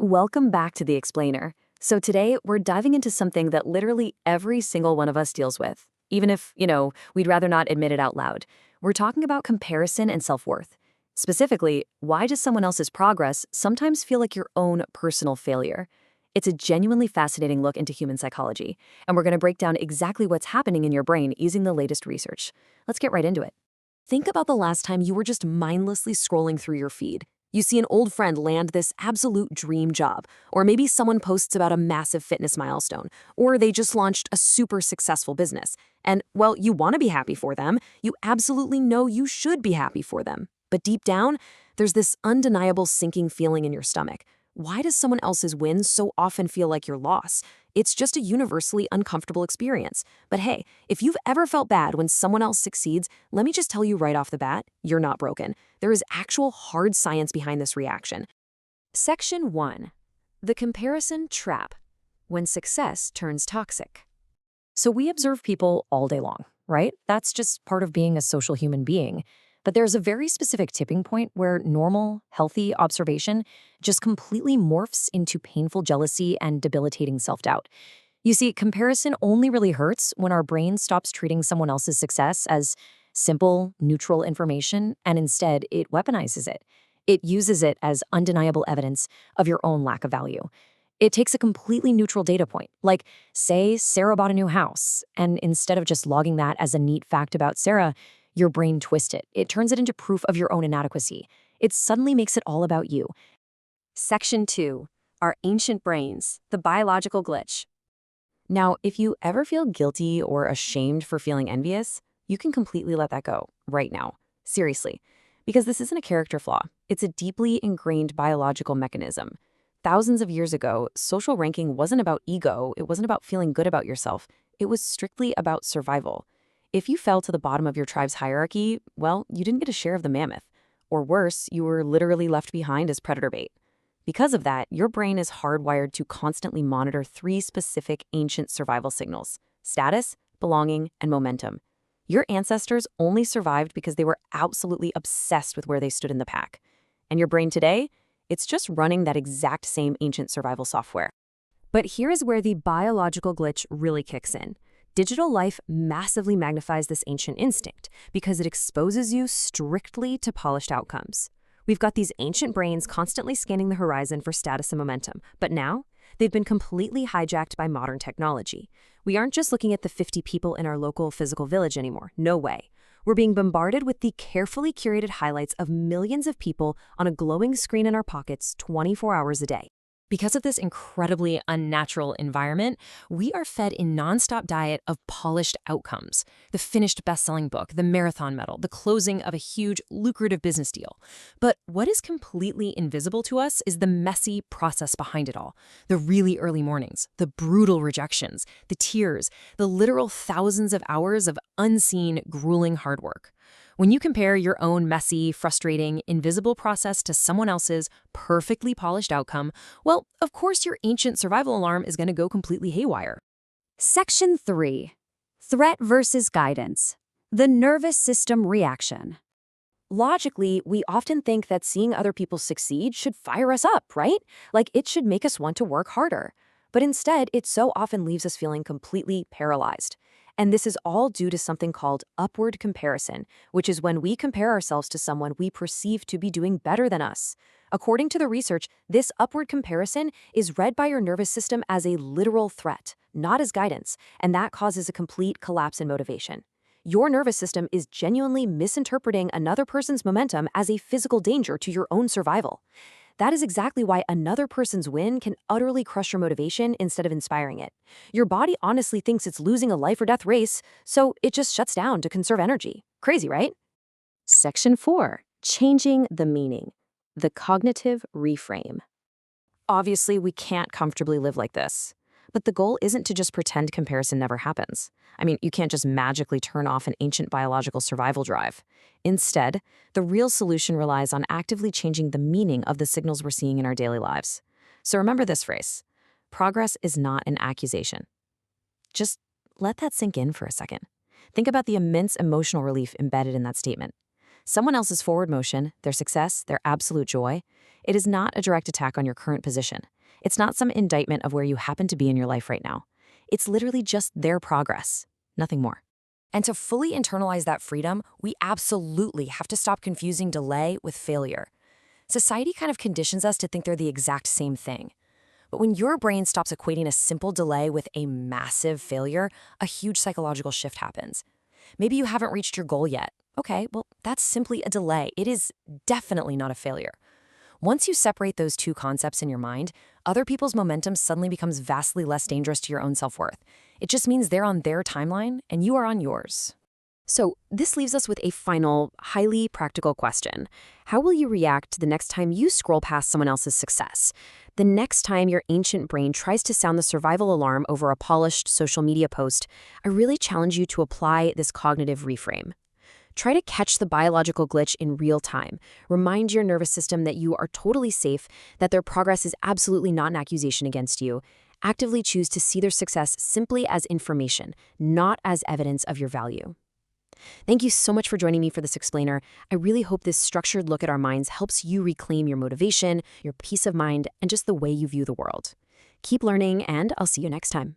Welcome back to The Explainer. So today we're diving into something that literally every single one of us deals with, even if, we'd rather not admit it out loud. We're talking about comparison and self-worth. Specifically, why does someone else's progress sometimes feel like your own personal failure? It's a genuinely fascinating look into human psychology, and we're going to break down exactly what's happening in your brain using the latest research. Let's get right into it. Think about the last time you were just mindlessly scrolling through your feed. You see an old friend land this absolute dream job, or maybe someone posts about a massive fitness milestone, or they just launched a super successful business. And, well, you want to be happy for them. You absolutely know you should be happy for them. But deep down, there's this undeniable sinking feeling in your stomach. Why does someone else's win so often feel like your loss? It's just a universally uncomfortable experience. But hey, if you've ever felt bad when someone else succeeds, let me just tell you right off the bat, you're not broken. There is actual hard science behind this reaction. Section 1. The comparison trap. When success turns toxic. So we observe people all day long, right? That's just part of being a social human being. But there's a very specific tipping point where normal, healthy observation just completely morphs into painful jealousy and debilitating self-doubt. You see, comparison only really hurts when our brain stops treating someone else's success as simple, neutral information, and instead it weaponizes it. It uses it as undeniable evidence of your own lack of value. It takes a completely neutral data point, like, say, Sarah bought a new house, and instead of just logging that as a neat fact about Sarah, your brain twists it. It turns it into proof of your own inadequacy. It suddenly makes it all about you. Section 2. Our ancient brains, the biological glitch. Now, if you ever feel guilty or ashamed for feeling envious, you can completely let that go right now. Seriously. Because this isn't a character flaw. It's a deeply ingrained biological mechanism. Thousands of years ago, social ranking wasn't about ego. It wasn't about feeling good about yourself. It was strictly about survival. If you fell to the bottom of your tribe's hierarchy, well, you didn't get a share of the mammoth. Or worse, you were literally left behind as predator bait. Because of that, your brain is hardwired to constantly monitor three specific ancient survival signals: status, belonging, and momentum. Your ancestors only survived because they were absolutely obsessed with where they stood in the pack. And your brain today? It's just running that exact same ancient survival software. But here's where the biological glitch really kicks in. Digital life massively magnifies this ancient instinct because it exposes you strictly to polished outcomes. We've got these ancient brains constantly scanning the horizon for status and momentum, but now they've been completely hijacked by modern technology. We aren't just looking at the 50 people in our local physical village anymore. No way. We're being bombarded with the carefully curated highlights of millions of people on a glowing screen in our pockets 24 hours a day. Because of this incredibly unnatural environment, we are fed a nonstop diet of polished outcomes. The finished best-selling book, the marathon medal, the closing of a huge, lucrative business deal. But what is completely invisible to us is the messy process behind it all. The really early mornings, the brutal rejections, the tears, the literal thousands of hours of unseen, grueling hard work. When you compare your own messy, frustrating, invisible process to someone else's perfectly polished outcome, well, of course your ancient survival alarm is going to go completely haywire. Section 3. Threat versus guidance. The nervous system reaction. Logically, we often think that seeing other people succeed should fire us up, right? Like it should make us want to work harder. But instead, it so often leaves us feeling completely paralyzed. And this is all due to something called upward comparison, which is when we compare ourselves to someone we perceive to be doing better than us. According to the research, this upward comparison is read by your nervous system as a literal threat, not as guidance, and that causes a complete collapse in motivation. Your nervous system is genuinely misinterpreting another person's momentum as a physical danger to your own survival. That is exactly why another person's win can utterly crush your motivation instead of inspiring it. Your body honestly thinks it's losing a life or death race, so it just shuts down to conserve energy. Crazy, right? Section 4. Changing the meaning. The cognitive reframe. Obviously, we can't comfortably live like this. But the goal isn't to just pretend comparison never happens. I mean, you can't just magically turn off an ancient biological survival drive. Instead, the real solution relies on actively changing the meaning of the signals we're seeing in our daily lives. So remember this phrase: progress is not an accusation. Just let that sink in for a second. Think about the immense emotional relief embedded in that statement. Someone else's forward motion, their success, their absolute joy, it is not a direct attack on your current position. It's not some indictment of where you happen to be in your life right now. It's literally just their progress, nothing more. And to fully internalize that freedom, we absolutely have to stop confusing delay with failure. Society kind of conditions us to think they're the exact same thing. But when your brain stops equating a simple delay with a massive failure, a huge psychological shift happens. Maybe you haven't reached your goal yet. Okay, well, that's simply a delay. It is definitely not a failure. Once you separate those two concepts in your mind, other people's momentum suddenly becomes vastly less dangerous to your own self-worth. It just means they're on their timeline and you are on yours. So this leaves us with a final, highly practical question. How will you react the next time you scroll past someone else's success? The next time your ancient brain tries to sound the survival alarm over a polished social media post, I really challenge you to apply this cognitive reframe. Try to catch the biological glitch in real time. Remind your nervous system that you are totally safe, that their progress is absolutely not an accusation against you. Actively choose to see their success simply as information, not as evidence of your value. Thank you so much for joining me for this explainer. I really hope this structured look at our minds helps you reclaim your motivation, your peace of mind, and just the way you view the world. Keep learning, and I'll see you next time.